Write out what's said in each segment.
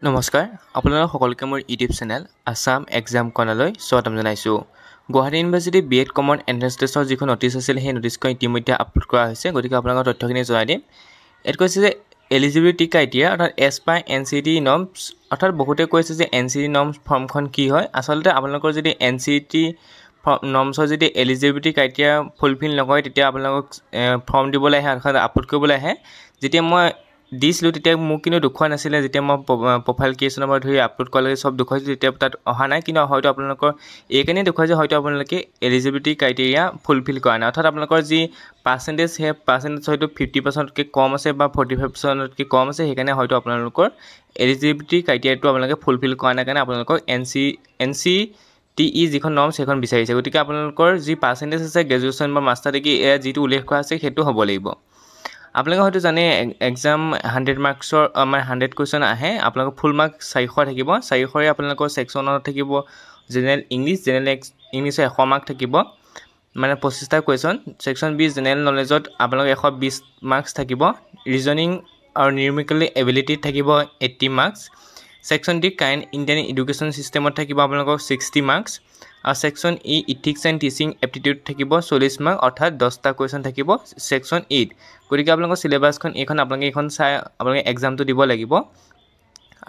নমস্কাৰ আপোনালোক সকলোকে মোৰ ইউটিউব চেনেল আসাম এক্সাম কৰ্ণাৰলৈ স্বাগতম জনাইছোঁ। Guwahati university BEd common entrance টেষ্টৰ যিখন নটিছ আছিল সেই নটিছখন ইতিমধ্যে আপলোড কৰা হৈছে, গতিকে আপোনালোকৰ তথ্যখিনি জনাই দিম। ইয়াত কৈছে যে এলিজিবিলিটি ক্ৰাইটেৰিয়া অৰ্থাৎ এজ পাৰ NCERT নৰ্মছ, অৰ্থাৎ বহুতে কৈছে যে NCERT নৰ্মছ ফৰ্মখন কি হয়। আচলতে আপোনালোকৰ যদি NCERT নৰ্মছৰ যদি এলিজিবিলিটি ক্ৰাইটেৰিয়া ফুলফিল নকৰে তেতিয়া আপোনালোকক ফৰ্ম দিবলৈ আহে, অৰ্থাৎ আপলোড কৰিবলৈ আহে। যেতিয়া মই দিছিলোঁ তেতিয়া মোক কিন্তু দেখুওৱা নাছিলে, যেতিয়া মই প্ৰফাইল ক্ৰিয়েশ্যনৰ পৰা ধৰি আপলোড কৰালৈকে চব দেখুৱাইছোঁ, তেতিয়া তাত অহা নাই। কিন্তু হয়তো আপোনালোকৰ এইকাৰণেই দেখুৱাই যে হয়তো আপোনালোকে এলিজিবিলিটি ক্ৰাইটেৰিয়া ফুলফিল কৰা নাই, অৰ্থাৎ আপোনালোকৰ যি পাৰ্চেণ্টেজ সেই পাৰ্চেণ্টেজ হয়তো 50%তকৈ কম আছে বা 45%তকৈ কম আছে, সেইকাৰণে হয়তো আপোনালোকৰ এলিজিবিলিটি ক্ৰাইটেৰিয়াটো আপোনালোকে ফুলফিল কৰা নাই কাৰণে আপোনালোকক NCTE যিখন নৰ্ম সেইখন বিচাৰিছে। গতিকে আপোনালোকৰ যি পাৰ্চেণ্টেজ আছে গ্ৰেজুৱেশ্যন বা মাষ্টাৰ ডিগ্ৰী এয়া যিটো উল্লেখ কৰা আছে সেইটো হ'ব লাগিব। আপোনালোকে হয়তো জানে এক্সাম 100 মাৰ্কছৰ মানে 100 কুৱেশ্যন আহে, আপোনালোকৰ ফুল মাৰ্ক 400 থাকিব। 400ৰে আপোনালোকৰ ছেকশ্যনত থাকিব জেনেৰেল ইংলিছ, জেনেৰেল ইংলিছৰ 100 মাৰ্ক থাকিব, মানে 25টা কুৱেশ্যন। ছেকশ্যন বি জেনেৰেল নলেজত আপোনালোকৰ 120 মাৰ্কছ থাকিব। ৰিজনিং আৰু নিউমেৰিকেল এবিলিটিত থাকিব 80 marks. Section D current Indian education ছিষ্টেমত থাকিব আপোনালোকৰ 60 মাৰ্কছ। আৰু section E ethics and teaching aptitude থাকিব 40 মাৰ্ক, অৰ্থাৎ 10টা কুৱেশ্যন থাকিব ছেকশ্যন ইত। গতিকে আপোনালোকৰ চিলেবাছখন এইখন, আপোনালোকে এইখন চাই আপোনালোকে এক্সামটো দিব লাগিব।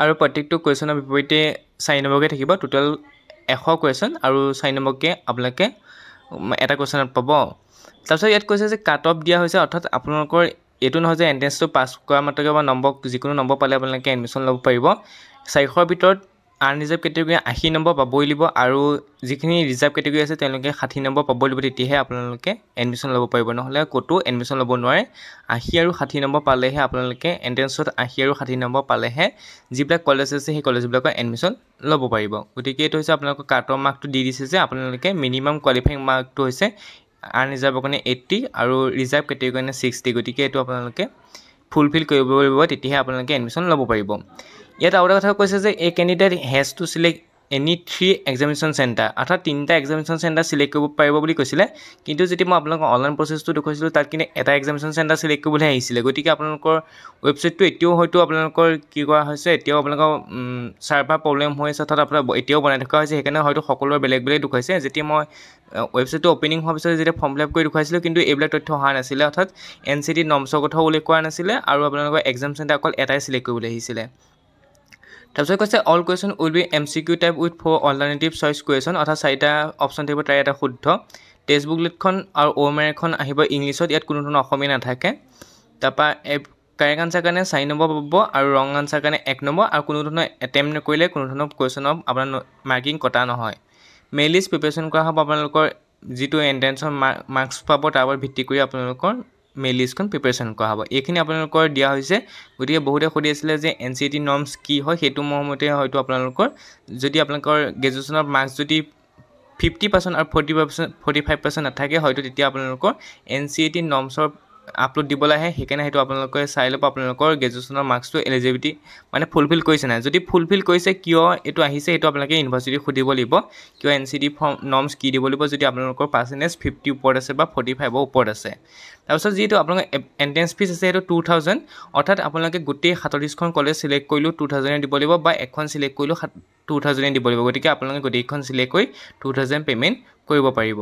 আৰু প্ৰত্যেকটো কুৱেশ্যনৰ বিপৰীতে 4 নম্বৰকৈ থাকিব, টোটেল 100 কুৱেশ্যন আৰু 4 নম্বৰকৈ আপোনালোকে এটা কুৱেশ্যনত পাব। তাৰপিছত ইয়াত কৈছে যে কাট অফ দিয়া হৈছে, অৰ্থাৎ আপোনালোকৰ এইটো নহয় যে এণ্ট্ৰেন্সটো পাছ কৰা মাত্ৰকে বা নম্বৰ যিকোনো নম্বৰ পালে আপোনালোকে এডমিশ্যন ল'ব পাৰিব। 400ৰ ভিতৰত আনৰিজাৰ্ভ কেটেগৰী 80 নম্বৰ পাবই লাগিব, আৰু যিখিনি ৰিজাৰ্ভ কেটেগৰী আছে তেওঁলোকে 60 নম্বৰ পাবই লাগিব, তেতিয়াহে আপোনালোকে এডমিশ্যন ল'ব পাৰিব, নহ'লে ক'তো এডমিশ্যন ল'ব নোৱাৰে। 80 আৰু 60 নম্বৰ পালেহে আপোনালোকে এণ্ট্ৰেন্সত 80 আৰু 60 নম্বৰ পালেহে যিবিলাক কলেজ আছে সেই কলেজবিলাকৰ এডমিশ্যন ল'ব পাৰিব। গতিকে এইটো হৈছে আপোনালোকৰ কাট অফ মাৰ্কটো দি দিছে যে আপোনালোকে মিনিমাম কোৱালিফাইং মাৰ্কটো হৈছে আনৰিজাৰ্ভৰ কাৰণে 80 আৰু ৰিজাৰ্ভ কেটেগৰীৰ কাৰণে 60। গতিকে এইটো আপোনালোকে ফুলফিল কৰিব লাগিব, তেতিয়াহে আপোনালোকে এডমিশ্যন ল'ব পাৰিব। ইয়াত আৰু এটা কথা কৈছে যে এই candidate has to select any 3 examination centre, অৰ্থাৎ 3টা এক্সামিনেশ্যন চেণ্টাৰ চিলেক্ট কৰিব পাৰিব বুলি কৈছিলে। কিন্তু যেতিয়া মই আপোনালোকৰ অনলাইন প্ৰচেছটো দেখুৱাইছিলোঁ তাত কিন্তু এটা এক্সামিনেশ্যন চেণ্টাৰ চিলেক্ট কৰিবলৈহে আহিছিলে। গতিকে আপোনালোকৰ ৱেবছাইটটো এতিয়াও হয়তো আপোনালোকৰ কি কৰা হৈছে, এতিয়াও আপোনালোকৰ ছাৰ্ভাৰ প্ৰব্লেম হৈ আছে, অৰ্থাৎ আপোনাৰ এতিয়াও বনাই থকা হৈছে, সেইকাৰণে হয়তো সকলোৰে বেলেগ বেলেগ দেখুৱাইছে। যেতিয়া মই ৱেবছাইটটো অ'পেনিং হোৱাৰ পিছত যেতিয়া ফৰ্ম ফিল আপ কৰি দেখুৱাইছিলোঁ কিন্তু এইবিলাক তথ্য অহা নাছিলে, অৰ্থাৎ NCERT নৰ্মছৰ কথাও উল্লেখ কৰা নাছিলে, আৰু আপোনালোকৰ এক্সাম চেণ্টাৰ অকল এটাই চিলেক্ট কৰিবলৈ আহিছিলে। তাৰপিছত কৈছে all question will be MCQ type with 4 alternative choice question, অৰ্থাৎ 4টা অপশ্যন থাকিব, তাৰে এটা শুদ্ধ। টেক্সট বুকলেটখন আৰু OMR আহিব ইংলিছত, ইয়াত কোনো ধৰণৰ অসমীয়া নাথাকে। তাৰপৰা কাৰেক্ট আনচাৰ কাৰণে 4 নম্বৰ পাব, আৰু ৰং আনচাৰ কাৰণে 1 নম্বৰ, আৰু কোনো ধৰণৰ এটেম্প নকৰিলে কোনো ধৰণৰ কুৱেশ্যনৰ আপোনাৰ মাৰ্কিং কটা নহয়। মেইন লিষ্ট প্ৰিপেৰেশ্যন কৰা হ'ব, আপোনালোকৰ যিটো এণ্ট্ৰেন্সৰ মাৰ্কছ পাব তাৰ ওপৰত ভিত্তি কৰি আপোনালোকৰ মেইন লিষ্টখন প্ৰিপেৰেশ্যন কৰা হ'ব। এইখিনি আপোনালোকৰ দিয়া হৈছে। গতিকে বহুতে সুধি আছিলে যে NCERT নৰ্মছ কি হয়, সেইটো মতে হয়তো আপোনালোকৰ যদি আপোনালোকৰ গ্ৰেজুৱেশ্যনৰ মাৰ্কছ যদি 50% আৰু 45% নাথাকে, হয়তো তেতিয়া আপোনালোকৰ NCERT নৰ্মছৰ আপলোড দিবলৈ আহে, সেইকাৰণে সেইটো আপোনালোকে চাই ল'ব আপোনালোকৰ গ্ৰেজুৱেশ্যনৰ মাৰ্কছটো এলিজিবিলিটি মানে ফুলফিল কৰিছে নাই। যদি ফুলফিল কৰিছে কিয় এইটো আহিছে সেইটো আপোনালোকে ইউনিভাৰ্চিটিক সুধিব লাগিব, কিয় NCERT নৰ্মছ কি দিব লাগিব যদি আপোনালোকৰ পাৰ্চেণ্টেজ 50 ওপৰত আছে বা 45ৰ ওপৰত আছে। তাৰপিছত যিহেতু আপোনালোকৰ এণ্ট্ৰেন্স ফিজ আছে সেইটো 2000, অৰ্থাৎ আপোনালোকে গোটেই 37খন কলেজ চিলেক্ট কৰিলেও 2000 দিব লাগিব, বা এখন চিলেক্ট কৰিলেও 2000 দিব লাগিব। গতিকে আপোনালোকে গোটেইখন চিলেক্ট কৰি 2000 পে'মেণ্ট কৰিব পাৰিব।